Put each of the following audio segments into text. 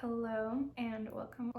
Hello and welcome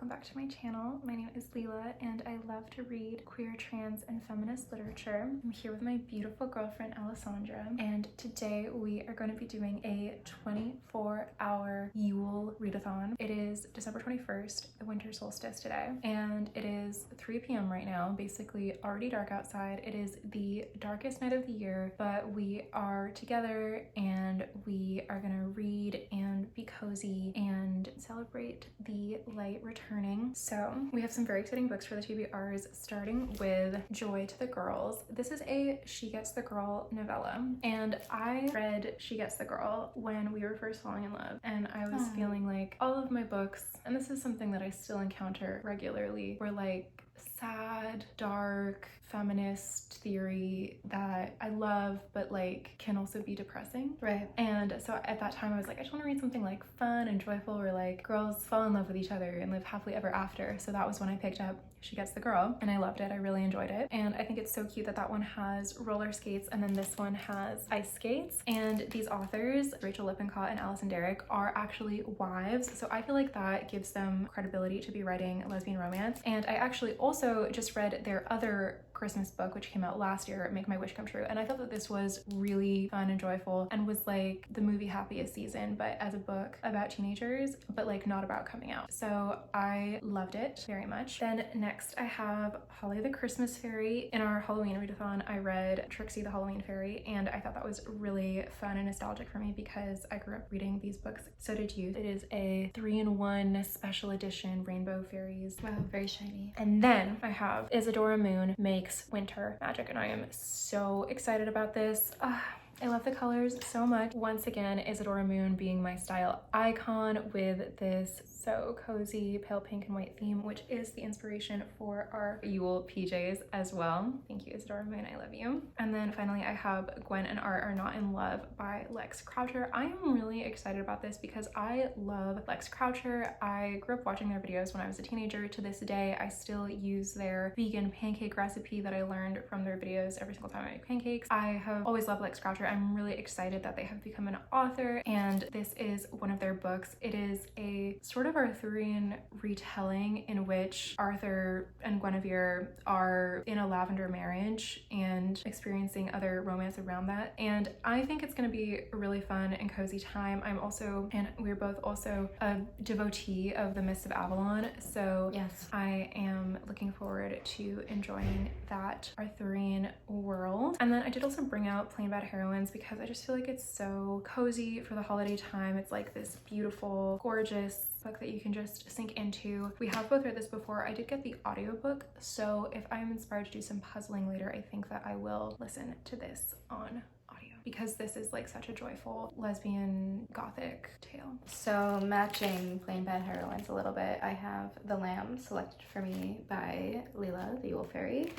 back to my channel. My name is Leela and I love to read queer, trans, and feminist literature. I'm here with my beautiful girlfriend Alessandra, and today we are going to be doing a 24-hour Yule readathon. It is December 21st, the winter solstice today, and it is 3 p.m. right now, basically already dark outside. It is the darkest night of the year, but we are together and we are gonna read and be cozy and celebrate the light returning. So we have some very exciting books for the TBRs, starting with Joy to the Girls. This is a She Gets the Girl novella, and I read She Gets the Girl when we were first falling in love, and I was feeling like all of my books, and this is something that I still encounter regularly, were like sad, dark, feminist theory that I love, but like can also be depressing. Right. And so at that time I was like, I just want to read something like fun and joyful where like girls fall in love with each other and live happily ever after. So that was when I picked up She Gets the Girl, and I loved it. I really enjoyed it. And I think it's so cute that that one has roller skates and then this one has ice skates. And these authors, Rachel Lippincott and Allison Derrick, are actually wives. So I feel like that gives them credibility to be writing lesbian romance. And I actually also just read their other Christmas book, which came out last year, Make My Wish Come True, and I thought that this was really fun and joyful and was like the movie Happiest Season, but as a book about teenagers, but like not about coming out. So I loved it very much. Then next I have Holly the Christmas Fairy. In our Halloween readathon, I read Trixie the Halloween Fairy, and I thought that was really fun and nostalgic for me because I grew up reading these books. So did you. It is a 3-in-1 special edition rainbow fairies. Wow, very shiny. And then I have Isadora Moon Makes Winter Magic, and I am so excited about this. I love the colors so much. Once again, Isadora Moon being my style icon with this so cozy pale pink and white theme, which is the inspiration for our Yule PJs as well. Thank you, Isadora Moon, I love you. And then finally I have Gwen and Art Are Not in Love by Lex Croucher. I am really excited about this because I love Lex Croucher. I grew up watching their videos when I was a teenager. To this day, I still use their vegan pancake recipe that I learned from their videos every single time I make pancakes. I have always loved Lex Croucher. I'm really excited that they have become an author, and this is one of their books. It is a sort of Arthurian retelling in which Arthur and Guinevere are in a lavender marriage and experiencing other romance around that, and I think it's going to be a really fun and cozy time. We're both also a devotee of the Mists of Avalon, so yes, I am looking forward to enjoying that Arthurian world. And then I did also bring out Plain Bad Heroines because I just feel like it's so cozy for the holiday time. It's like this beautiful, gorgeous book that you can just sink into. We have both read this before. I did get the audiobook, so if I'm inspired to do some puzzling later, I think that I will listen to this on audio because this is like such a joyful lesbian gothic tale. So matching Plain Bad Heroines a little bit, I have The Lamb selected for me by Leela, the Yule Fairy.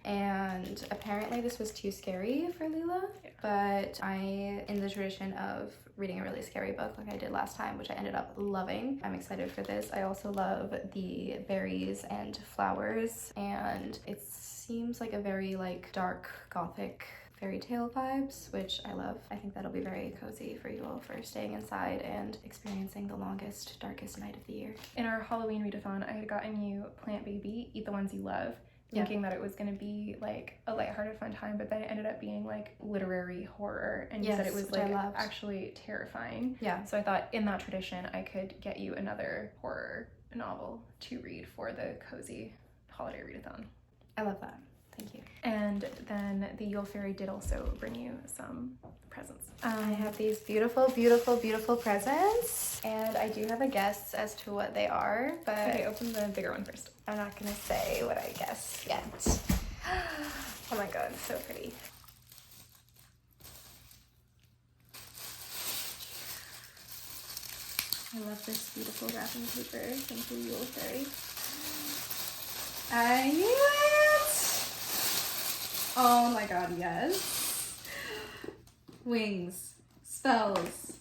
And apparently this was too scary for Leela, but I, in the tradition of reading a really scary book like I did last time, which I ended up loving, I'm excited for this. I also love the berries and flowers, and it seems like a very like dark gothic fairy tale vibes, which I love. I think that'll be very cozy for you all for staying inside and experiencing the longest, darkest night of the year. In our Halloween readathon, I had gotten you Plant Baby, Eat the Ones You Love, thinking that it was going to be like a lighthearted fun time, but then it ended up being like literary horror, and you said it was like actually terrifying. Yeah. So I thought in that tradition I could get you another horror novel to read for the cozy holiday readathon. I love that. Thank you. And then the Yule Fairy did also bring you some presents. I have these beautiful, beautiful, beautiful presents, and I do have a guess as to what they are, but okay, open the bigger one first. I'm not gonna say what I guess yet. Oh my god, so pretty. I love this beautiful wrapping paper. Thank you, Yule Fairy. I knew it! Oh my god, yes. Wings, spells,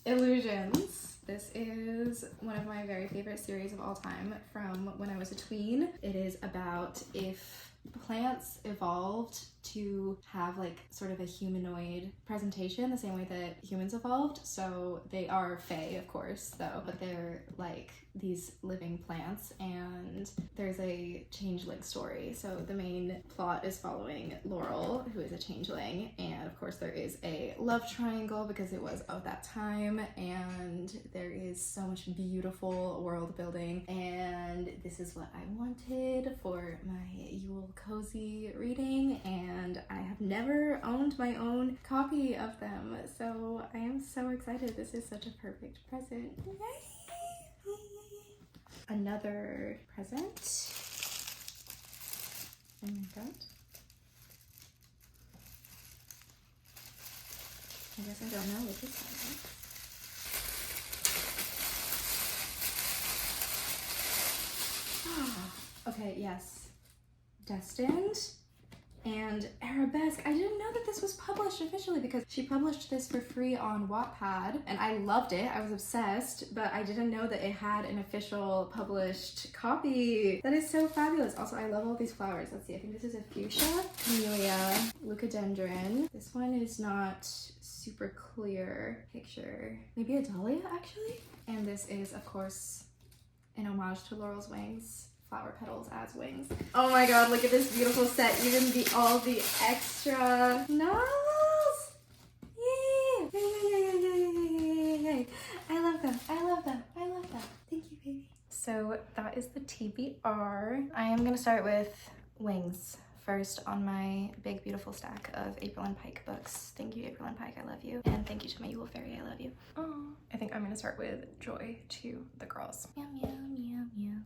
illusions. This is one of my very favorite series of all time from when I was a tween. It is about if plants evolved to have like sort of a humanoid presentation the same way that humans evolved. So they are fae, of course, though, but they're like these living plants, and there's a changeling story. So the main plot is following Laurel, who is a changeling, and of course there is a love triangle because it was of that time, and there is so much beautiful world building, and this is what I wanted for my Yule cozy reading, and I have never owned my own copy of them, so I am so excited. This is such a perfect present. Yay! Another present. Oh my god. I guess I don't know what this one is. Okay, yes. Destined and Arabesque. I didn't know that this was published officially because she published this for free on Wattpad and I loved it. I was obsessed, but I didn't know that it had an official published copy. That is so fabulous. Also, I love all these flowers. Let's see, I think this is a fuchsia, camellia, leucodendron. This one is not super clear picture. Maybe a dahlia, actually? And this is, of course, an homage to Laurel's wings. Flower petals as wings. Oh my god, look at this beautiful set. Even all the extra novels. Yay! Yay! I love them. I love them. I love them. Thank you, baby. So that is the TBR. I am gonna start with wings first on my big beautiful stack of April and Pike books. Thank you, April and Pike, I love you. And thank you to my Yule Fairy, I love you. Oh, I think I'm gonna start with Joy to the girls. Meow, meow, meow, meow.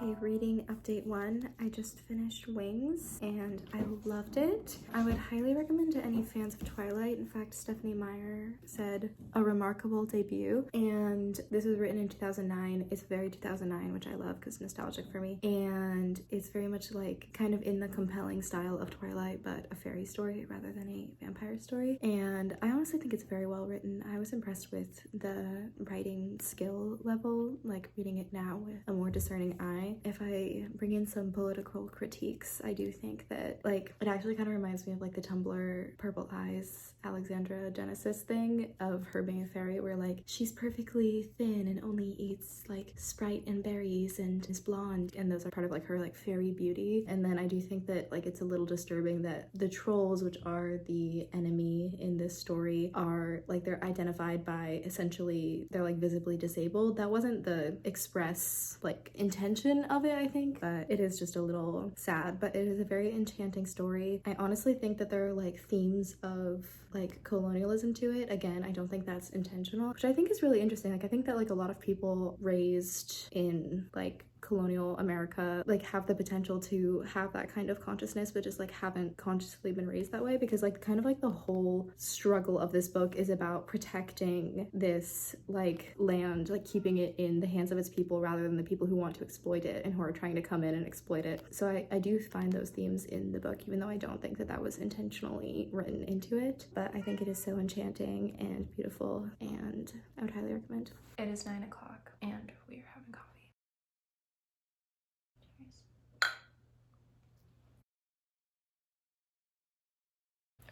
Okay, reading update 1. I just finished Wings and I loved it. I would highly recommend to any fans of Twilight. In fact, Stephanie Meyer said a remarkable debut, and this was written in 2009. It's very 2009, which I love because nostalgic for me, and it's very much like kind of in the compelling style of Twilight, but a fairy story rather than a vampire story. And I honestly think it's very well written. I was impressed with the writing skill level, like reading it now with a more discerning eye. If I bring in some political critiques, I do think that like it actually kind of reminds me of like the Tumblr Purple Eyes Alexandra Genesis thing of her being a fairy, where like she's perfectly thin and only eats like Sprite and berries and is blonde, and those are part of like her like fairy beauty. And then I do think that like it's a little disturbing that the trolls, which are the enemy in this story, are like they're identified by essentially they're like visibly disabled. That wasn't the express like intention of it, I think, but it is just a little sad. But it is a very enchanting story. I honestly think that there are like themes of like colonialism to it. Again, I don't think that's intentional, which I think is really interesting. Like I think that like a lot of people raised in like colonial America like have the potential to have that kind of consciousness, but just like haven't consciously been raised that way, because like kind of like the whole struggle of this book is about protecting this like land, like keeping it in the hands of its people rather than the people who want to exploit it and who are trying to come in and exploit it. So I do find those themes in the book, even though I don't think that that was intentionally written into it. But I think it is so enchanting and beautiful, and I would highly recommend. It is 9 o'clock and we are having coffee.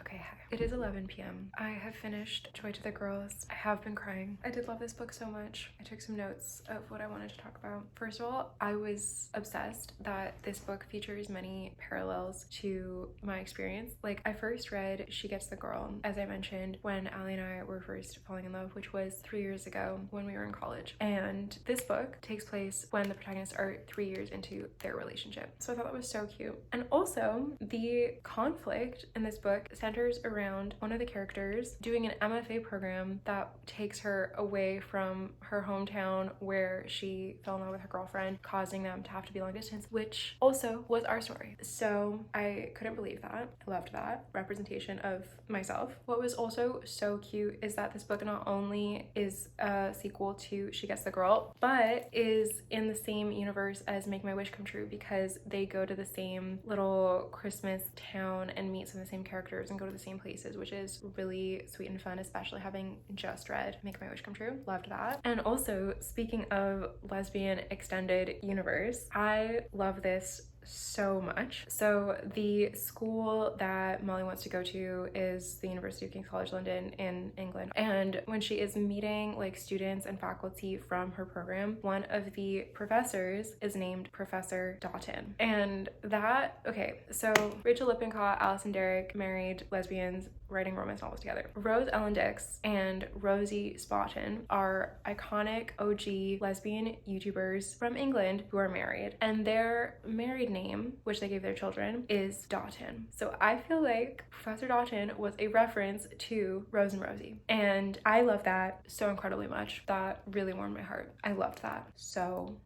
Okay, hi. It is 11 p.m. I have finished Joy to the Girls. I have been crying. I did love this book so much. I took some notes of what I wanted to talk about. First of all, I was obsessed that this book features many parallels to my experience. Like, I first read She Gets the Girl, as I mentioned, when Allie and I were first falling in love, which was 3 years ago when we were in college. And this book takes place when the protagonists are 3 years into their relationship. So I thought that was so cute. And also, the conflict in this book centers around around one of the characters doing an MFA program that takes her away from her hometown where she fell in love with her girlfriend, causing them to have to be long distance, which also was our story. So I couldn't believe that. I loved that representation of myself. What was also so cute is that this book not only is a sequel to She Gets the Girl, but is in the same universe as Make My Wish Come True, because they go to the same little Christmas town and meet some of the same characters and go to the same places, which is really sweet and fun, especially having just read Make My Wish Come True. Loved that. And also, speaking of lesbian extended universe, I love this so much. So the school that Molly wants to go to is the University of King's College London in England. And when she is meeting like students and faculty from her program, one of the professors is named Professor Doughton. And that, okay, so Rachel Lippincott, Alison Derrick, married lesbians writing romance novels together. Rose Ellen Dix and Rosie Spotton are iconic OG lesbian YouTubers from England who are married, and their married name, which they gave their children, is Doughton. So I feel like Professor Doughton was a reference to Rose and Rosie, and I love that so incredibly much. That really warmed my heart. I loved that so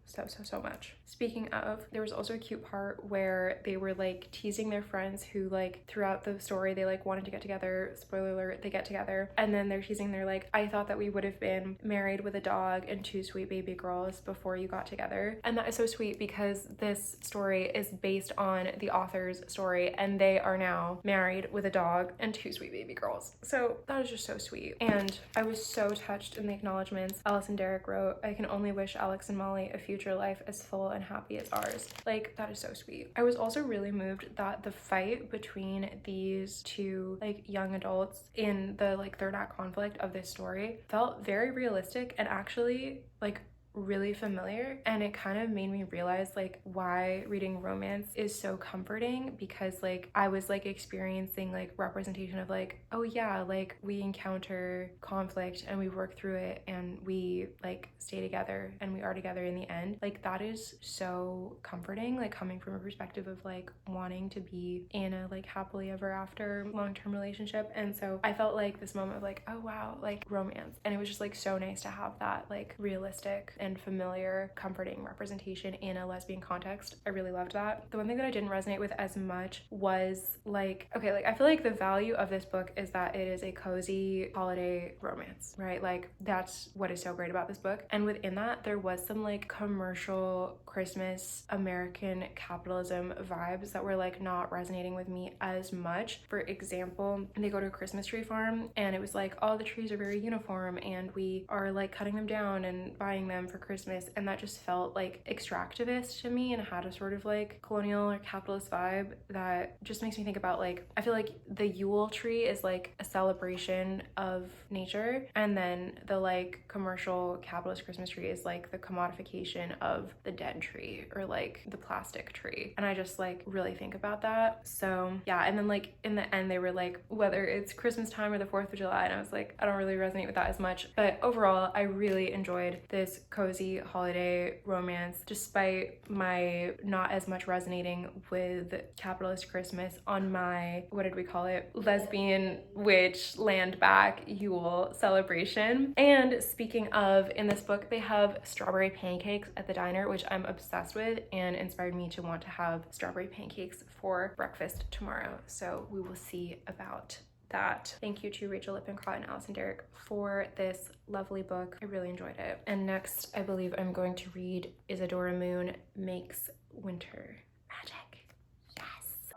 much. Speaking of, there was also a cute part where they were like teasing their friends who like throughout the story they like wanted to get together. Spoiler alert, they get together, and then they're teasing, they're like, I thought that we would have been married with a dog and 2 sweet baby girls before you got together. And that is so sweet because this story is based on the author's story, and they are now married with a dog and 2 sweet baby girls. So that is just so sweet. And I was so touched in the acknowledgements. Alison Derrick wrote, I can only wish Alex and Molly a future life as full and happy as ours. Like, that is so sweet. I was also really moved that the fight between these 2 like young adults in the like third act conflict of this story felt very realistic and actually like really familiar, and it kind of made me realize like why reading romance is so comforting, because like I was like experiencing like representation of like, oh yeah, like we encounter conflict and we work through it and we like stay together and we are together in the end. Like that is so comforting, like coming from a perspective of like wanting to be in a like happily ever after long-term relationship. And so I felt like this moment of like, oh wow, like romance, and it was just like so nice to have that like realistic and familiar, comforting representation in a lesbian context. I really loved that. The one thing that I didn't resonate with as much was like, okay, like I feel like the value of this book is that it is a cozy holiday romance, right? Like that's what is so great about this book. And within that, there was some like commercial Christmas American capitalism vibes that were like not resonating with me as much. For example, they go to a Christmas tree farm and it was like all the trees are very uniform and we are like cutting them down and buying them for Christmas, and that just felt like extractivist to me and had a sort of like colonial or capitalist vibe that just makes me think about like, I feel like the Yule tree is like a celebration of nature, and then the like commercial capitalist Christmas tree is like the commodification of the dead tree or like the plastic tree. And I just like really think about that. So yeah, and then like in the end they were like, whether it's Christmas time or the 4th of July, and I was like, I don't really resonate with that as much. But overall, I really enjoyed this cozy holiday romance, despite my not as much resonating with capitalist Christmas on my, what did we call it, lesbian witch land back Yule celebration. And speaking of, in this book they have strawberry pancakes at the diner, which I'm obsessed with and inspired me to want to have strawberry pancakes for breakfast tomorrow. So we will see about that. Thank you to Rachel Lippincott and Alison Derrick for this lovely book. I really enjoyed it. And next, I believe I'm going to read Isadora Moon Makes Winter Magic. Yes!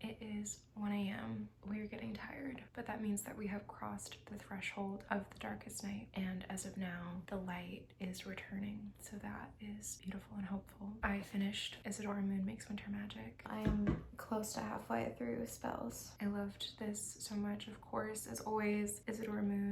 It is 1 a.m. We're getting tired, but that means that we have crossed the threshold of the darkest night, and as of now, the light is returning, so that is beautiful and hopeful. I finished Isadora Moon Makes Winter Magic. I am close to halfway through Spells. I loved this so much. Of course, as always, Isadora Moon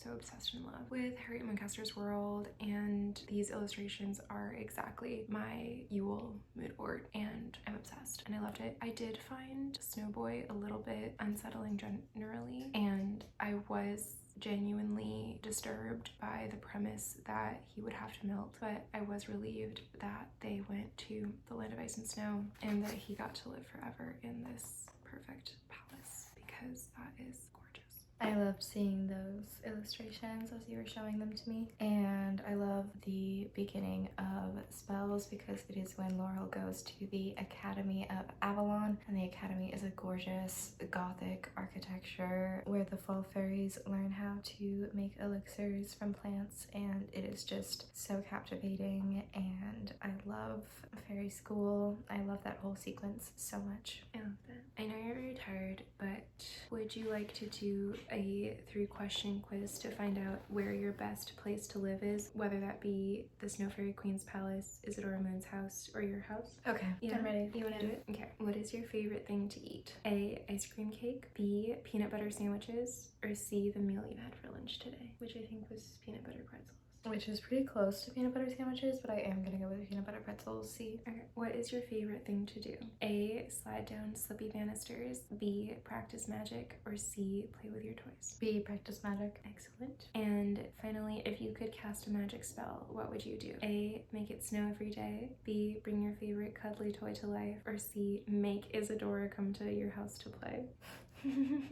so obsessed and in love with Harriet Muncaster's world, and these illustrations are exactly my Yule mood board, and I'm obsessed and I loved it. I did find Snowboy a little bit unsettling generally, and I was genuinely disturbed by the premise that he would have to melt, but I was relieved that they went to the land of ice and snow and that he got to live forever in this perfect palace, because that is gorgeous. I loved seeing those illustrations as you were showing them to me, and I love the beginning of spells because it is when Laurel goes to the Academy of Avalon, and the Academy is a gorgeous gothic architecture where the fall fairies learn how to make elixirs from plants, and it is just so captivating, and I love fairy school. I love that whole sequence so much. I love that. I know you're very tired, but would you like to do a 3-question quiz to find out where your best place to live is, whether that be the Snow Fairy Queen's palace, Isadora Moon's house, or your house? Okay, Yeah, I'm ready. You want to do it? Okay. What is your favorite thing to eat? A, ice cream cake, B, peanut butter sandwiches, or C, the meal you had for lunch today, which I think was peanut butter pretzels. Which is pretty close to peanut butter sandwiches, but I am gonna go with peanut butter pretzels. C. Okay. What is your favorite thing to do? A, slide down slippy banisters, B, practice magic, or C, play with your toys? B, practice magic. Excellent. And finally, if you could cast a magic spell, what would you do? A, make it snow every day, B, bring your favorite cuddly toy to life, or C, make Isadora come to your house to play?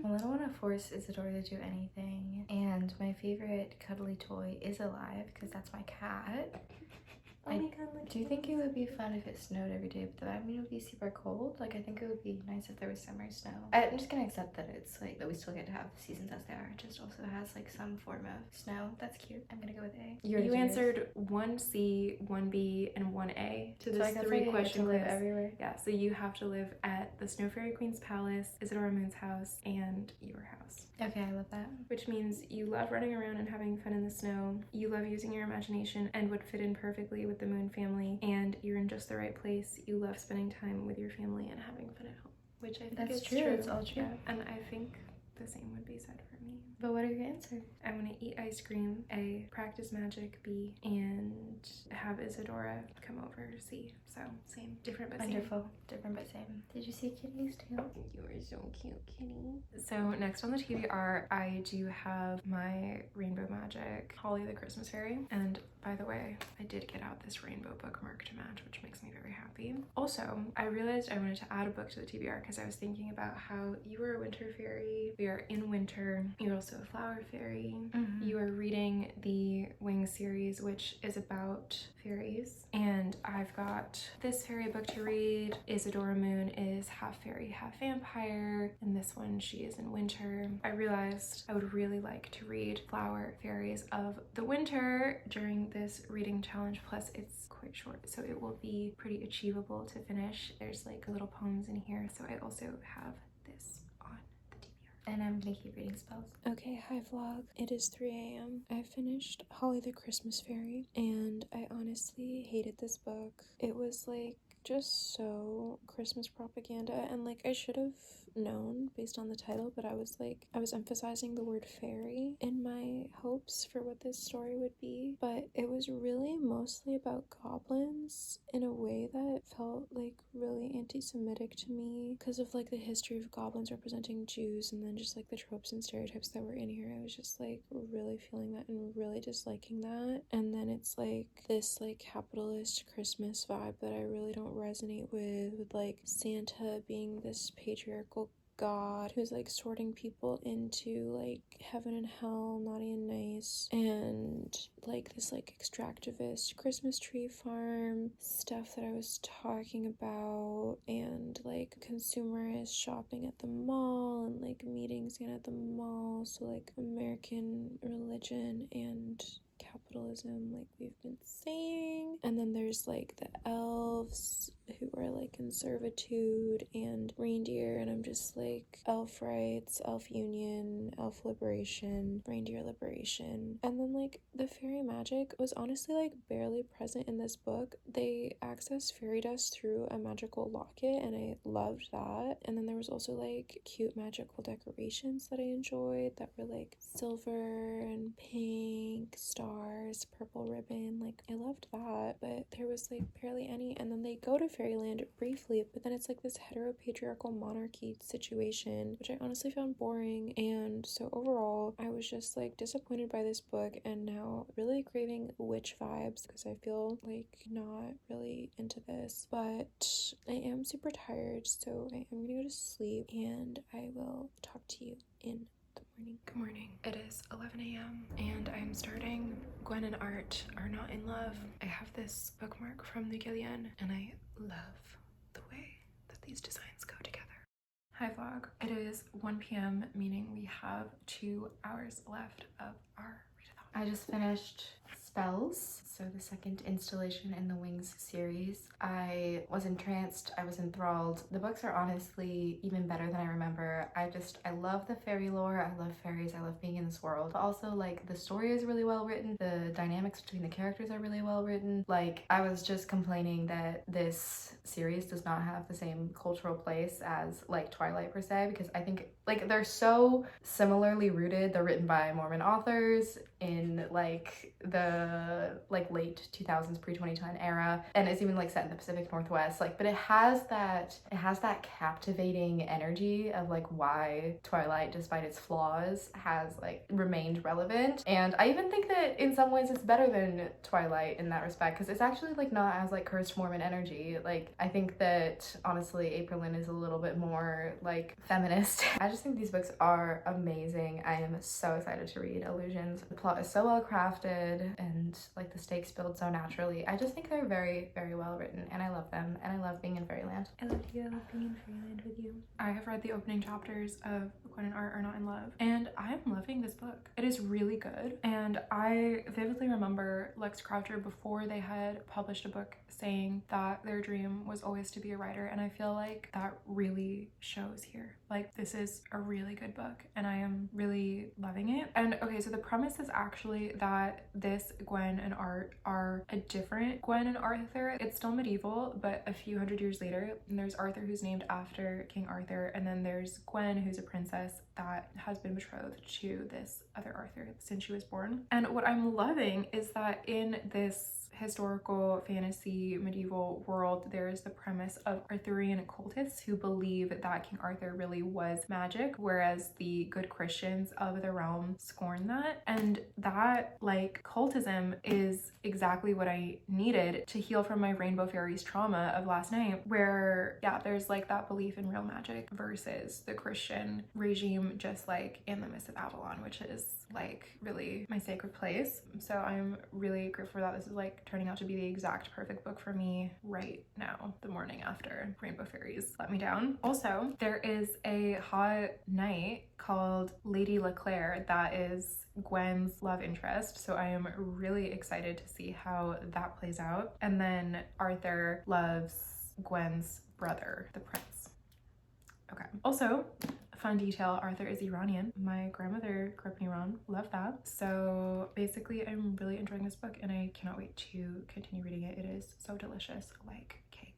Well, I don't want to force Isadora to do anything, and my favorite cuddly toy is alive because that's my cat. Do you think it would be fun if it snowed every day? But I mean, it would be super cold. Like, I think it would be nice if there was summer snow. I'm just gonna accept that it's like that we still get to have the seasons as they are. It just also has like some form of snow. That's cute. I'm gonna go with A. You answered 1C, 1B, and 1A to this so 3-question quiz. quiz. Everywhere. Yeah, so you have to live at the Snow Fairy Queen's palace, Isadora Moon's house, and your house. Okay, I love that. Which means you love running around and having fun in the snow, you love using your imagination and would fit in perfectly with the Moon family, and you're in just the right place. You love spending time with your family and having fun at home, which I think That's is true. It's all true. Yeah, and I think the same would be said for me. But what are your answers? I want to eat ice cream, A, practice magic, B, and have Isadora come over, C. So same, different but same. Wonderful. Different but same. Did you see kitties too? You are so cute, kitty. So next on the TBR, I do have my Rainbow Magic Holly the Christmas Fairy. And by the way, I did get out this rainbow bookmark to match, which makes me very happy. Also, I realized I wanted to add a book to the TBR because I was thinking about how you are a winter fairy. We are in winter. You're also a flower fairy. You are reading the Wings series, which is about fairies. And I've got this fairy book to read. Isadora Moon is half fairy, half vampire. And this one, she is in winter. I realized I would really like to read flower fairies of the winter during this reading challenge. Plus, it's quite short, so it will be pretty achievable to finish. There's like little poems in here, so I also have this on the TBR. And I'm gonna keep reading spells. Okay, hi vlog. It is 3 a.m. I finished Holly the Christmas Fairy, and I honestly hated this book. It was like just so Christmas propaganda, and like I should have known based on the title, but I was emphasizing the word fairy in my hopes for what this story would be, but it was really mostly about goblins in a way that felt like really anti-Semitic to me because of like the history of goblins representing Jews, and then just like the tropes and stereotypes that were in here. I was just like really feeling that and really disliking that. And then it's like this like capitalist Christmas vibe that I really don't resonate with like Santa being this patriarchal god who's like sorting people into like heaven and hell, naughty and nice, and like this like extractivist Christmas tree farm stuff that I was talking about, and like consumerist shopping at the mall and like meeting Santa at the mall. So like American religion and capitalism, like we've been saying. And then there's like the elves who are like in servitude and reindeer, and I'm just like elf rights, elf union, elf liberation, reindeer liberation. And then like the fairy magic was honestly like barely present in this book. They access fairy dust through a magical locket, and I loved that. And then there was also like cute magical decorations that I enjoyed that were like silver and pink stars, purple ribbon. Like I loved that, but there was like barely any. And then they go to fairyland briefly, but then it's like this heteropatriarchal monarchy situation, which I honestly found boring. And so overall I was just like disappointed by this book, and now really craving witch vibes because I feel like not really into this. But I am super tired, so I am gonna go to sleep, and I will talk to you in the morning. Good morning. It is 11 a.m. and I'm starting Gwen and Art Are Not in Love. I have this bookmark from the Gillian, and I love the way that these designs go together. Hi vlog. It is 1 p.m. meaning we have 2 hours left of our readathon. I just finished Spells, so the second installation in the Wings series. I was entranced, I was enthralled. The books are honestly even better than I remember. I love the fairy lore, I love fairies, I love being in this world. But also like the story is really well written, the dynamics between the characters are really well written. Like I was just complaining that this series does not have the same cultural place as like Twilight per se, because I think like they're so similarly rooted. They're written by Mormon authors in like the like late 2000s, pre-2010 era, and it's even like set in the Pacific Northwest. Like, but it has that captivating energy of like why Twilight, despite its flaws, has like remained relevant. And I even think that in some ways it's better than Twilight in that respect, because it's actually like not as like cursed Mormon energy. Like I think that honestly Aprilyn is a little bit more like feminist. I just think these books are amazing. I am so excited to read Illusions. The plot is so well crafted, and like the stakes build so naturally. I just think they're very, very well written, and I love them, and I love being in fairyland. I love you. I love being in fairyland with you. I have read the opening chapters of Gwen and Art Are Not in Love, and I'm loving this book. It is really good, and I vividly remember Lex Croucher before they had published a book saying that their dream was always to be a writer, and I feel like that really shows here. Like this is a really good book, and I am really loving it. And okay, so the premise is actually that this Gwen and Art are a different Gwen and Arthur. It's still medieval, but a few hundred years later, and there's Arthur, who's named after King Arthur, and then there's Gwen, who's a princess that has been betrothed to this other Arthur since she was born. And what I'm loving is that in this historical fantasy medieval world, there is the premise of Arthurian cultists who believe that King Arthur really was magic, whereas the good Christians of the realm scorn that. And that like cultism is exactly what I needed to heal from my Rainbow Fairies trauma of last night, where yeah, there's like that belief in real magic versus the Christian regime, just like in the Mists of Avalon, which is like really my sacred place. So I'm really grateful for that. This is like turning out to be the exact perfect book for me right now, the morning after Rainbow Fairies let me down. Also, there is a hot knight called Lady Leclerc that is Gwen's love interest, so I am really excited to see how that plays out. And then Arthur loves Gwen's brother, the prince. Okay. Also, fun detail, Arthur is Iranian. My grandmother grew up in Iran. Love that. So basically, I'm really enjoying this book, and I cannot wait to continue reading it. It is so delicious, like cake.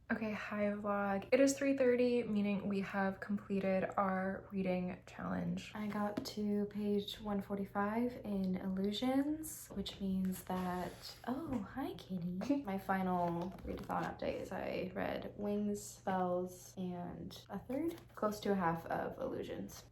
Okay, hi vlog. It is 3:30, meaning we have completed our reading challenge. I got to page 145 in Illusions, which means that, oh, hi Kitty. My final readathon update is I read Wings, Spells, and a third, close to a half of Illusions.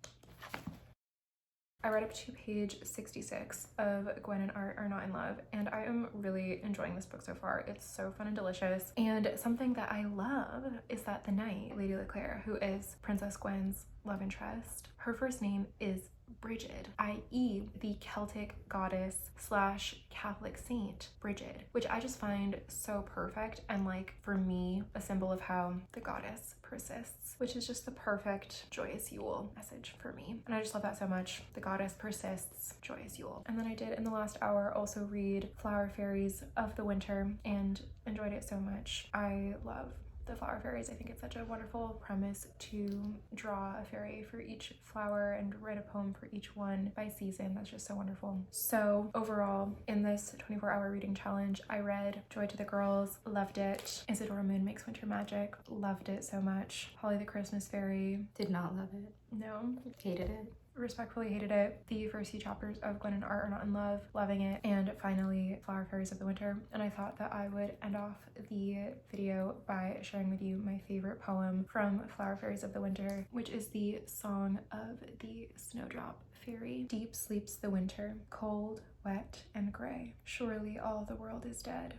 I read up to page 66 of Gwen and Art Are Not in Love, and I am really enjoying this book so far. It's so fun and delicious. And something that I love is that the knight, Lady Leclerc, who is Princess Gwen's love interest. Her first name is Brigid, i.e. the Celtic goddess slash Catholic saint Brigid, which I just find so perfect and like for me a symbol of how the goddess persists, which is just the perfect joyous Yule message for me. And I just love that so much. The goddess persists, joyous Yule. And then I did in the last hour also read Flower Fairies of the Winter and enjoyed it so much. I love the flower fairies. I think it's such a wonderful premise to draw a fairy for each flower and write a poem for each one by season. That's just so wonderful. So overall, in this 24-hour reading challenge, I read Joy to the Girls, loved it. Isadora Moon Makes Winter Magic, loved it so much. Holly the Christmas Fairy, Did not love it. no. Hated it. Respectfully hated it. The first few chapters of Gwen and Art Are Not in Love, loving it. And finally, Flower Fairies of the Winter. And I thought that I would end off the video by sharing with you my favorite poem from Flower Fairies of the Winter, which is the Song of the Snowdrop Fairy. Deep sleeps the winter, cold, wet, and gray. Surely all the world is dead.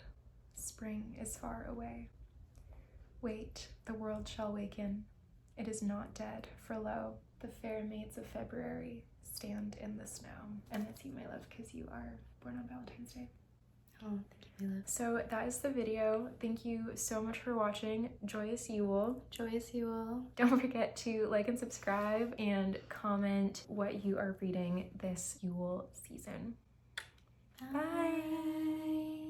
Spring is far away. Wait, the world shall waken. It is not dead, for lo, the fair maids of February stand in the snow. And that's you, my love, because you are born on Valentine's Day. Oh, thank you, my love. So that is the video. Thank you so much for watching. Joyous Yule. Joyous Yule. Don't forget to like and subscribe and comment what you are reading this Yule season. Bye.